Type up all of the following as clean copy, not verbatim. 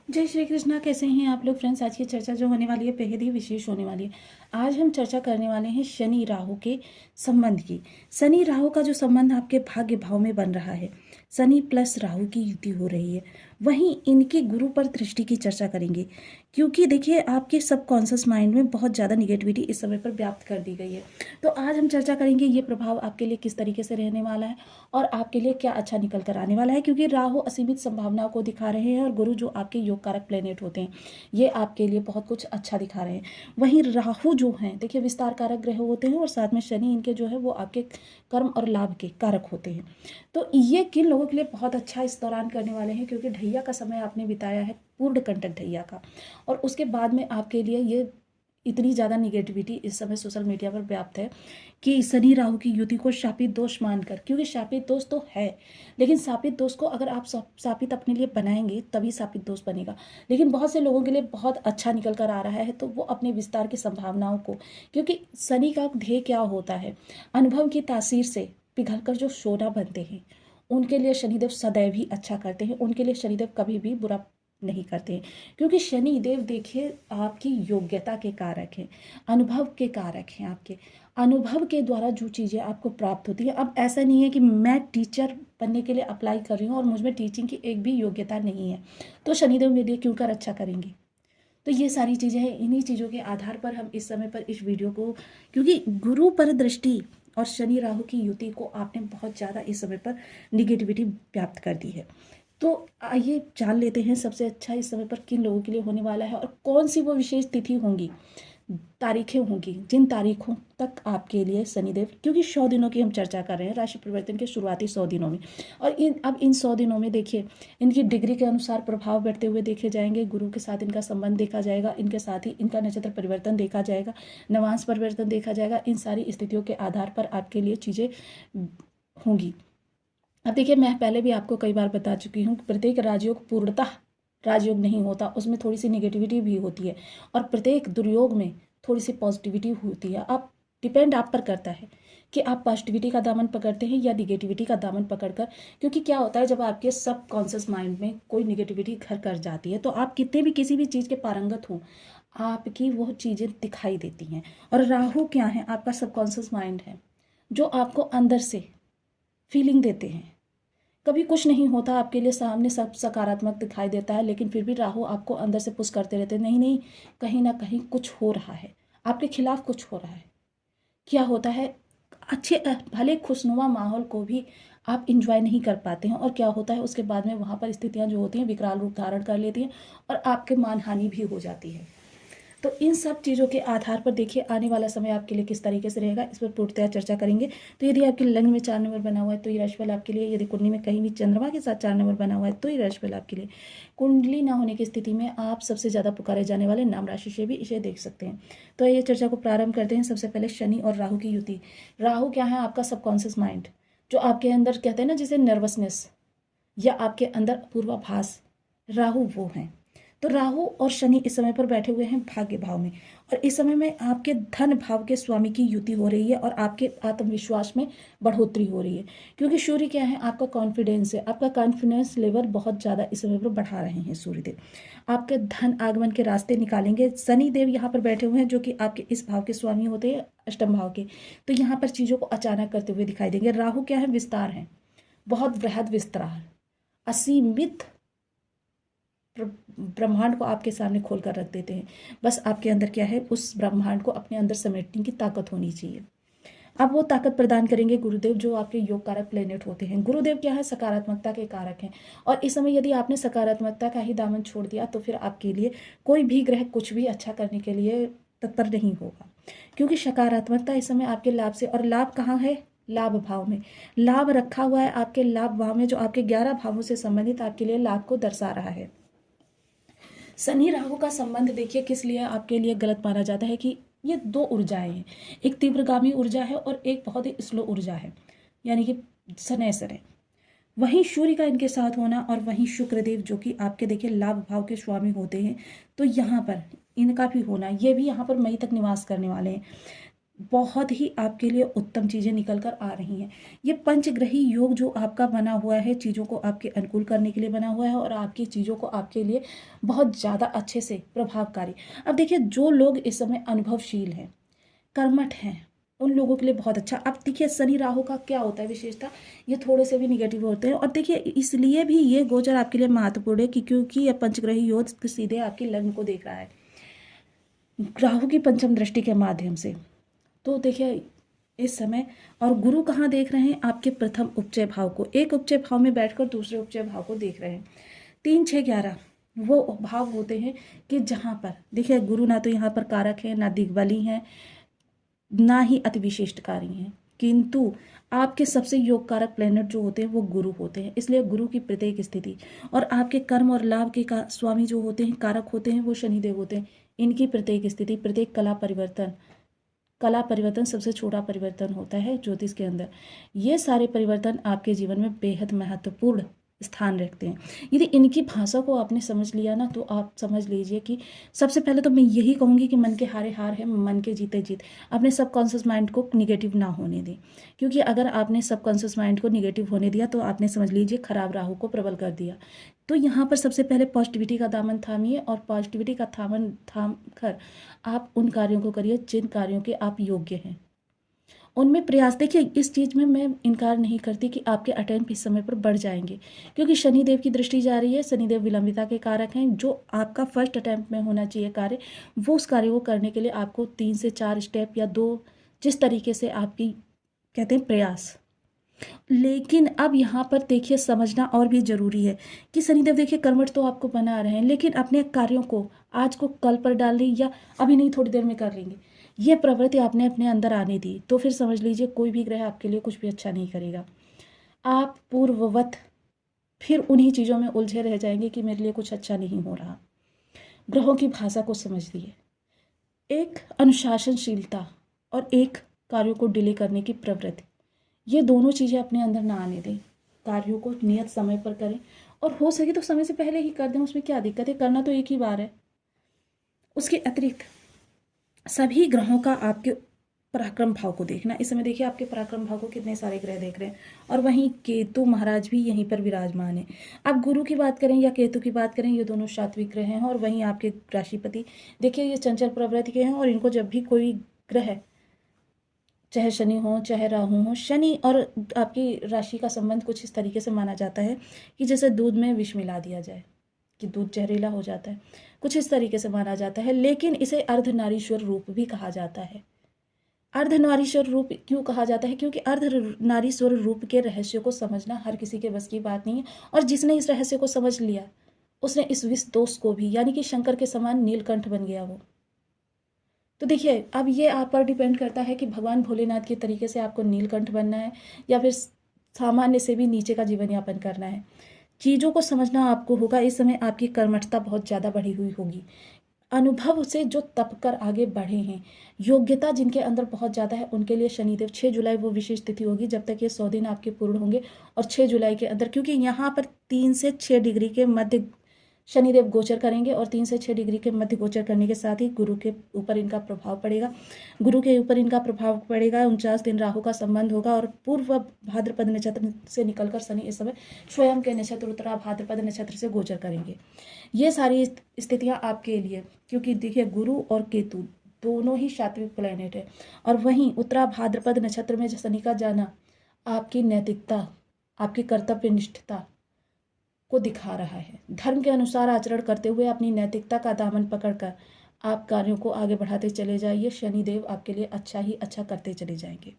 जय श्री कृष्णा। कैसे हैं आप लोग फ्रेंड्स? आज की चर्चा जो होने वाली है बेहद ही विशेष होने वाली है। आज हम चर्चा करने वाले हैं शनि राहु के संबंध की। शनि राहु का जो संबंध आपके भाग्य भाव में बन रहा है, शनि प्लस राहु की युति हो रही है, वहीं इनके गुरु पर दृष्टि की चर्चा करेंगे। क्योंकि देखिए, आपके सबकॉन्शियस माइंड में बहुत ज़्यादा निगेटिविटी इस समय पर व्याप्त कर दी गई है। तो आज हम चर्चा करेंगे ये प्रभाव आपके लिए किस तरीके से रहने वाला है और आपके लिए क्या अच्छा निकल कर आने वाला है। क्योंकि राहु असीमित संभावनाओं को दिखा रहे हैं और गुरु जो आपके योग कारक प्लेनेट होते हैं, ये आपके लिए बहुत कुछ अच्छा दिखा रहे हैं। वहीं राहु जो हैं, देखिए, विस्तार कारक ग्रह होते हैं और साथ में शनि इनके जो है वो आपके कर्म और लाभ के कारक होते हैं। तो ये किन लोगों के लिए बहुत अच्छा इस दौरान करने वाले हैं, क्योंकि ढैया का समय आपने बिताया है, पूर्ण कंटक ढैया का, और उसके बाद में आपके लिए ये इतनी ज़्यादा निगेटिविटी इस समय सोशल मीडिया पर व्याप्त है कि शनि राहु की युति को शापित दोष मानकर, क्योंकि शापित दोष तो है, लेकिन शापित दोष को अगर आप शापित अपने लिए बनाएंगे तभी शापित दोष बनेगा। लेकिन बहुत से लोगों के लिए बहुत अच्छा निकल कर आ रहा है, तो वो अपने विस्तार की संभावनाओं को, क्योंकि शनि का ध्येय क्या होता है, अनुभव की तासीर से पिघल कर जो सोना बनते हैं, उनके लिए शनिदेव सदैव ही अच्छा करते हैं। उनके लिए शनिदेव कभी भी बुरा नहीं करते हैं, क्योंकि शनि देव देखिए आपकी योग्यता के कारक हैं, अनुभव के कारक हैं। आपके अनुभव के द्वारा जो चीज़ें आपको प्राप्त होती है, अब ऐसा नहीं है कि मैं टीचर बनने के लिए अप्लाई कर रही हूँ और मुझ में टीचिंग की एक भी योग्यता नहीं है, तो शनिदेव मेरे लिए क्यों कर अच्छा करेंगे। तो ये सारी चीज़ें हैं, इन्हीं चीज़ों के आधार पर हम इस समय पर इस वीडियो को, क्योंकि गुरु पर दृष्टि और शनि राहु की युति को आपने बहुत ज़्यादा इस समय पर निगेटिविटी व्याप्त कर दी है। तो आइए जान लेते हैं सबसे अच्छा इस समय पर किन लोगों के लिए होने वाला है और कौन सी वो विशेष तिथि होंगी, तारीखें होंगी, जिन तारीखों तक आपके लिए शनिदेव, क्योंकि 100 दिनों की हम चर्चा कर रहे हैं, राशि परिवर्तन के शुरुआती 100 दिनों में, और इन 100 दिनों में देखिए इनकी डिग्री के अनुसार प्रभाव बढ़ते हुए देखे जाएंगे। गुरु के साथ इनका संबंध देखा जाएगा, इनके साथ ही इनका नक्षत्र परिवर्तन देखा जाएगा, नवांश परिवर्तन देखा जाएगा। इन सारी स्थितियों के आधार पर आपके लिए चीज़ें होंगी। अब देखिए, मैं पहले भी आपको कई बार बता चुकी हूँ कि प्रत्येक राजयोग पूर्णतः राजयोग नहीं होता, उसमें थोड़ी सी निगेटिविटी भी होती है, और प्रत्येक दुर्योग में थोड़ी सी पॉजिटिविटी होती है। आप डिपेंड आप पर करता है कि आप पॉजिटिविटी का दामन पकड़ते हैं या निगेटिविटी का दामन पकड़कर। क्योंकि क्या होता है, जब आपके सब कॉन्शियस माइंड में कोई निगेटिविटी घर कर जाती है, तो आप कितने भी किसी भी चीज़ के पारंगत हों, आपकी वो चीज़ें दिखाई देती हैं। और राहु क्या है, आपका सबकॉन्शियस माइंड है, जो आपको अंदर से फीलिंग देते हैं। कभी कुछ नहीं होता आपके लिए, सामने सब सकारात्मक दिखाई देता है, लेकिन फिर भी राहु आपको अंदर से पुश करते रहते हैं, नहीं नहीं, कहीं ना कहीं कुछ हो रहा है, आपके खिलाफ कुछ हो रहा है। क्या होता है, अच्छे भले खुशनुमा माहौल को भी आप इंजॉय नहीं कर पाते हैं, और क्या होता है उसके बाद में वहाँ पर स्थितियाँ जो होती हैं विकराल रूप धारण कर लेती हैं और आपके मानहानि भी हो जाती है। तो इन सब चीज़ों के आधार पर देखिए आने वाला समय आपके लिए किस तरीके से रहेगा, इस पर पूर्णतया चर्चा करेंगे। तो यदि आपके लग्न में 4 नंबर बना हुआ है तो ये राशिफल आपके लिए, यदि कुंडली में कहीं भी चंद्रमा के साथ 4 नंबर बना हुआ है तो ये राशिफल आपके लिए। कुंडली ना होने की स्थिति में आप सबसे ज़्यादा पुकारे जाने वाले नाम राशि से भी इसे देख सकते हैं। तो ये चर्चा को प्रारंभ करते हैं। सबसे पहले शनि और राहु की युति। राहु क्या है, आपका सबकॉन्शियस माइंड, जो आपके अंदर कहते हैं ना जिसे नर्वसनेस, या आपके अंदर पूर्वाभास, राहु वो हैं। तो राहु और शनि इस समय पर बैठे हुए हैं भाग्य भाव में, और इस समय में आपके धन भाव के स्वामी की युति हो रही है और आपके आत्मविश्वास में बढ़ोतरी हो रही है। क्योंकि सूर्य क्या है, आपका कॉन्फिडेंस है, आपका कॉन्फिडेंस लेवल बहुत ज़्यादा इस समय पर बढ़ा रहे हैं सूर्यदेव। आपके धन आगमन के रास्ते निकालेंगे। शनि देव यहाँ पर बैठे हुए हैं, जो कि आपके इस भाव के स्वामी होते हैं, अष्टम भाव के, तो यहाँ पर चीज़ों को अचानक करते हुए दिखाई देंगे। राहु क्या है, विस्तार है, बहुत वृहद विस्तार, असीमित ब्रह्मांड को आपके सामने खोल कर रख देते हैं। बस आपके अंदर क्या है, उस ब्रह्मांड को अपने अंदर समेटने की ताकत होनी चाहिए। अब वो ताकत प्रदान करेंगे गुरुदेव, जो आपके योग कारक प्लेनेट होते हैं। गुरुदेव क्या है, सकारात्मकता के कारक हैं, और इस समय यदि आपने सकारात्मकता का ही दामन छोड़ दिया तो फिर आपके लिए कोई भी ग्रह कुछ भी अच्छा करने के लिए तत्पर नहीं होगा। क्योंकि सकारात्मकता इस समय आपके लाभ से, और लाभ कहाँ है, लाभ भाव में लाभ रखा हुआ है, आपके लाभ भाव में, जो आपके 11 भावों से संबंधित आपके लिए लाभ को दर्शा रहा है। शनि राहु का संबंध देखिए किस लिए आपके लिए गलत माना जाता है कि ये दो ऊर्जाएं हैं, एक तीव्रगामी ऊर्जा है और एक बहुत ही स्लो ऊर्जा है, यानी कि सने सने। वहीं सूर्य का इनके साथ होना और वहीं शुक्रदेव, जो कि आपके देखिए लाभ भाव के स्वामी होते हैं, तो यहाँ पर इनका भी होना, ये भी यहाँ पर मई तक निवास करने वाले हैं। बहुत ही आपके लिए उत्तम चीज़ें निकल कर आ रही हैं। ये पंचग्रही योग जो आपका बना हुआ है, चीज़ों को आपके अनुकूल करने के लिए बना हुआ है और आपकी चीज़ों को आपके लिए बहुत ज़्यादा अच्छे से प्रभावकारी। अब देखिए, जो लोग इस समय अनुभवशील हैं, कर्मठ हैं, उन लोगों के लिए बहुत अच्छा। अब देखिए, शनि राहु का क्या होता है विशेषता, ये थोड़े से भी निगेटिव होते हैं। और देखिए, इसलिए भी ये गोचर आपके लिए महत्वपूर्ण है कि क्योंकि ये पंचग्रही योग सीधे आपकी लग्न को देख रहा है राहु की पंचम दृष्टि के माध्यम से। तो देखिए, इस समय और गुरु कहाँ देख रहे हैं, आपके प्रथम उपचय भाव को। एक उपचय भाव में बैठकर दूसरे उपचय भाव को देख रहे हैं। 3, 6, 11 वो भाव होते हैं कि जहाँ पर देखिए, गुरु ना तो यहाँ पर कारक है, ना दिग्बली है, ना ही अति विशिष्टकारी हैं, किंतु आपके सबसे योग कारक प्लेनेट जो होते हैं वो गुरु होते हैं। इसलिए गुरु की प्रत्येक स्थिति और आपके कर्म और लाभ के स्वामी जो होते हैं, कारक होते हैं, वो शनिदेव होते हैं। इनकी प्रत्येक स्थिति, प्रत्येक कला परिवर्तन सबसे छोटा परिवर्तन होता है ज्योतिष के अंदर। ये सारे परिवर्तन आपके जीवन में बेहद महत्वपूर्ण स्थान रखते हैं। यदि इनकी भाषा को आपने समझ लिया ना, तो आप समझ लीजिए कि सबसे पहले तो मैं यही कहूँगी कि मन के हारे हार है, मन के जीते जीत। अपने सबकॉन्शियस माइंड को निगेटिव ना होने दें, क्योंकि अगर आपने सबकॉन्शियस माइंड को निगेटिव होने दिया तो आपने समझ लीजिए खराब राहु को प्रबल कर दिया। तो यहाँ पर सबसे पहले पॉजिटिविटी का दामन थामिए और पॉजिटिविटी का थाम कर आप उन कार्यों को करिए जिन कार्यों के आप योग्य हैं, उनमें प्रयास। देखिए, इस चीज़ में मैं इनकार नहीं करती कि आपके अटेम्प्ट इस समय पर बढ़ जाएंगे, क्योंकि शनिदेव की दृष्टि जा रही है। शनिदेव विलंबिता के कारक हैं। जो आपका फर्स्ट अटेम्प्ट में होना चाहिए कार्य, वो उस कार्य को करने के लिए आपको 3 से 4 स्टेप या 2, जिस तरीके से आपकी कहते हैं प्रयास। लेकिन अब यहाँ पर देखिए, समझना और भी जरूरी है कि शनिदेव देखिए कर्मठ तो आपको बना रहे हैं, लेकिन अपने कार्यों को आज को कल पर डाल ली या अभी नहीं थोड़ी देर में कर लेंगे, ये प्रवृत्ति आपने अपने अंदर आने दी, तो फिर समझ लीजिए कोई भी ग्रह आपके लिए कुछ भी अच्छा नहीं करेगा। आप पूर्ववत फिर उन्हीं चीज़ों में उलझे रह जाएंगे कि मेरे लिए कुछ अच्छा नहीं हो रहा। ग्रहों की भाषा को समझिए। एक अनुशासनशीलता और एक कार्यों को डिले करने की प्रवृत्ति, ये दोनों चीज़ें अपने अंदर ना आने दें। कार्यों को नियत समय पर करें और हो सके तो समय से पहले ही कर दें, उसमें क्या दिक्कत है, करना तो एक ही बार है। उसके अतिरिक्त सभी ग्रहों का आपके पराक्रम भाव को देखना। इस समय देखिए, आपके पराक्रम भाव को कितने सारे ग्रह देख रहे हैं, और वहीं केतु महाराज भी यहीं पर विराजमान है। अब गुरु की बात करें या केतु की बात करें, ये दोनों सात्विक ग्रह हैं, और वहीं आपके राशिपति देखिए ये चंचल प्रवृत्ति के हैं, और इनको जब भी कोई ग्रह, चाहे शनि हो चाहे राहु हो, शनि और आपकी राशि का संबंध कुछ इस तरीके से माना जाता है कि जैसे दूध में विष मिला दिया जाए कि दूध जहरीला हो जाता है, कुछ इस तरीके से माना जाता है। लेकिन इसे अर्धनारीश्वर रूप भी कहा जाता है। अर्धनारीश्वर रूप क्यों कहा जाता है? क्योंकि अर्धनारीश्वर रूप के रहस्य को समझना हर किसी के बस की बात नहीं है, और जिसने इस रहस्य को समझ लिया उसने इस विष दोष को भी, यानी कि शंकर के समान नीलकंठ बन गया वो। तो देखिए, अब ये आप पर डिपेंड करता है कि भगवान भोलेनाथ के तरीके से आपको नीलकंठ बनना है या फिर सामान्य से भी नीचे का जीवन यापन करना है। चीज़ों को समझना आपको होगा। इस समय आपकी कर्मठता बहुत ज़्यादा बढ़ी हुई होगी। अनुभव से जो तप कर आगे बढ़े हैं, योग्यता जिनके अंदर बहुत ज़्यादा है, उनके लिए शनिदेव 6 जुलाई वो विशेष तिथि होगी जब तक ये 100 दिन आपके पूर्ण होंगे। और 6 जुलाई के अंदर, क्योंकि यहाँ पर 3 से 6 डिग्री के मध्य शनिदेव गोचर करेंगे, और 3 से 6 डिग्री के मध्य गोचर करने के साथ ही गुरु के ऊपर इनका प्रभाव पड़ेगा। 49 दिन राहु का संबंध होगा, और पूर्व भाद्रपद नक्षत्र से निकलकर शनि इस समय स्वयं के नक्षत्र उत्तरा भाद्रपद नक्षत्र से गोचर करेंगे। ये सारी स्थितियाँ आपके लिए, क्योंकि देखिए गुरु और केतु दोनों ही सात्विक प्लैनेट है, और वहीं उत्तरा भाद्रपद नक्षत्र में शनि का जाना आपकी नैतिकता, आपकी कर्तव्य निष्ठता को दिखा रहा है। धर्म के अनुसार आचरण करते हुए अपनी नैतिकता का दामन पकड़कर आप कार्यों को आगे बढ़ाते चले जाइए। शनिदेव आपके लिए अच्छा ही अच्छा करते चले जाएंगे।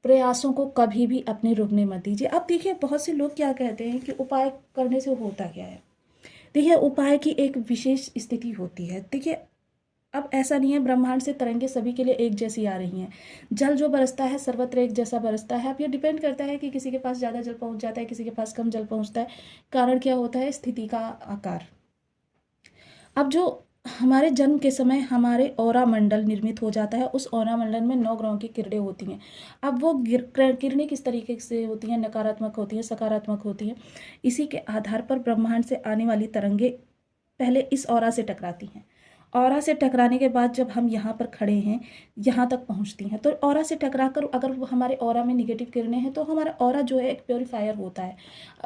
प्रयासों को कभी भी अपने रुकने मत दीजिए। अब देखिए, बहुत से लोग क्या कहते हैं कि उपाय करने से होता क्या है। देखिए, उपाय की एक विशेष स्थिति होती है। देखिए, अब ऐसा नहीं है ब्रह्मांड से तरंगे सभी के लिए एक जैसी आ रही हैं। जल जो बरसता है सर्वत्र एक जैसा बरसता है। अब ये डिपेंड करता है कि किसी के पास ज़्यादा जल पहुंच जाता है, किसी के पास कम जल पहुंचता है। कारण क्या होता है? स्थिति का आकार। अब जो हमारे जन्म के समय हमारे औरा मंडल निर्मित हो जाता है, उस औरा मंडल में 9 ग्रहों की किरणें होती हैं। अब वो किरणें किस तरीके से होती हैं? नकारात्मक होती हैं, सकारात्मक होती हैं। इसी के आधार पर ब्रह्मांड से आने वाली तरंगे पहले इस औरा से टकराती हैं, ऑरा से टकराने के बाद जब हम यहाँ पर खड़े हैं, यहाँ तक पहुँचती हैं, तो ऑरा से टकरा कर अगर वो हमारे ऑरा में निगेटिव किरणें हैं तो हमारा ऑरा जो है एक प्योरीफायर होता है।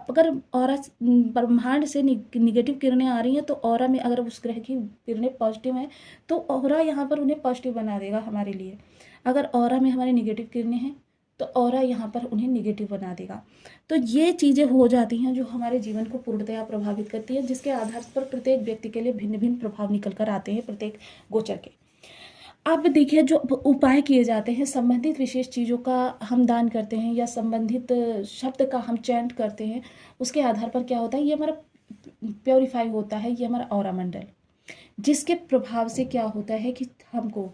अगर ऑरा ब्रह्मांड से निगेटिव किरणें आ रही हैं तो ऑरा में अगर उस ग्रह की किरणें पॉजिटिव हैं तो ऑरा यहाँ पर उन्हें पॉजिटिव बना देगा हमारे लिए। अगर ऑरा में हमारे निगेटिव किरणें हैं तो ऑरा यहाँ पर उन्हें निगेटिव बना देगा। तो ये चीज़ें हो जाती हैं जो हमारे जीवन को पूर्णतया प्रभावित करती हैं, जिसके आधार पर प्रत्येक व्यक्ति के लिए भिन्न भिन्न प्रभाव निकल कर आते हैं प्रत्येक गोचर के। अब देखिए जो उपाय किए जाते हैं, संबंधित विशेष चीज़ों का हम दान करते हैं या संबंधित शब्द का हम चैंट करते हैं, उसके आधार पर क्या होता है, ये हमारा प्योरीफाई होता है, ये हमारा ऑरा मंडल, जिसके प्रभाव से क्या होता है कि हमको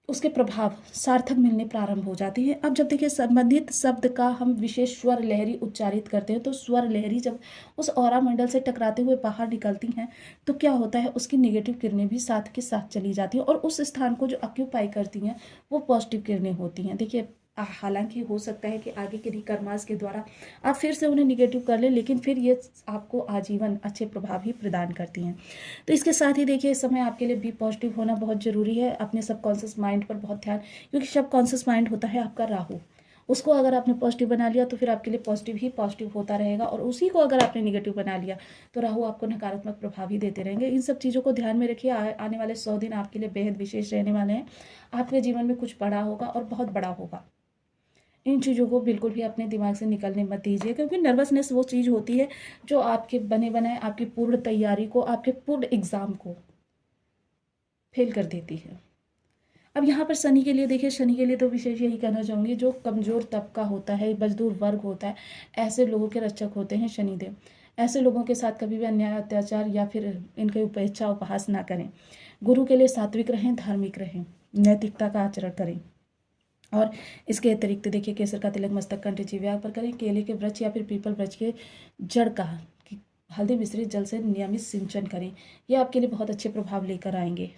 उसके प्रभाव सार्थक मिलने प्रारंभ हो जाते हैं। अब जब देखिए संबंधित शब्द का हम विशेष स्वर लहरी उच्चारित करते हैं तो स्वर लहरी जब उस ऑरा मंडल से टकराते हुए बाहर निकलती हैं तो क्या होता है, उसकी नेगेटिव किरणें भी साथ के साथ चली जाती हैं और उस स्थान को जो ऑक्यूपाई करती हैं वो पॉजिटिव किरणें होती हैं। देखिए हालांकि हो सकता है कि आगे के कर्मास के द्वारा आप फिर से उन्हें निगेटिव कर लें, लेकिन फिर ये आपको आजीवन अच्छे प्रभाव ही प्रदान करती हैं। तो इसके साथ ही देखिए इस समय आपके लिए बी पॉजिटिव होना बहुत ज़रूरी है। अपने सबकॉन्शियस माइंड पर बहुत ध्यान, क्योंकि सबकॉन्शियस माइंड होता है आपका राहु, उसको अगर आपने पॉजिटिव बना लिया तो फिर आपके लिए पॉजिटिव ही पॉजिटिव होता रहेगा, और उसी को अगर आपने निगेटिव बना लिया तो राहु आपको नकारात्मक प्रभाव ही देते रहेंगे। इन सब चीज़ों को ध्यान में रखिए। आने वाले 100 दिन आपके लिए बेहद विशेष रहने वाले हैं। आपके जीवन में कुछ बड़ा होगा और बहुत बड़ा होगा। इन चीज़ों को बिल्कुल भी अपने दिमाग से निकलने मत दीजिए, क्योंकि नर्वसनेस वो चीज़ होती है जो आपके बने बनाए आपकी पूर्ण तैयारी को, आपके पूर्ण एग्ज़ाम को फेल कर देती है। अब यहाँ पर शनि के लिए देखिए, शनि के लिए तो विशेष यही कहना चाहूँगी, जो कमज़ोर तबका होता है, मजदूर वर्ग होता है, ऐसे लोगों के रक्षक होते हैं शनिदेव। ऐसे लोगों के साथ कभी भी अन्याय, अत्याचार या फिर इनकी उपेक्षा उपहास ना करें। गुरु के लिए सात्विक रहें, धार्मिक रहें, नैतिकता का आचरण करें। और इसके अतिरिक्त देखिए केसर का तिलक मस्तक कंठ जीवा पर करें। केले के वृक्ष या फिर पीपल वृक्ष के जड़ का हल्दी मिश्रित जल से नियमित सिंचन करें। ये आपके लिए बहुत अच्छे प्रभाव लेकर आएंगे।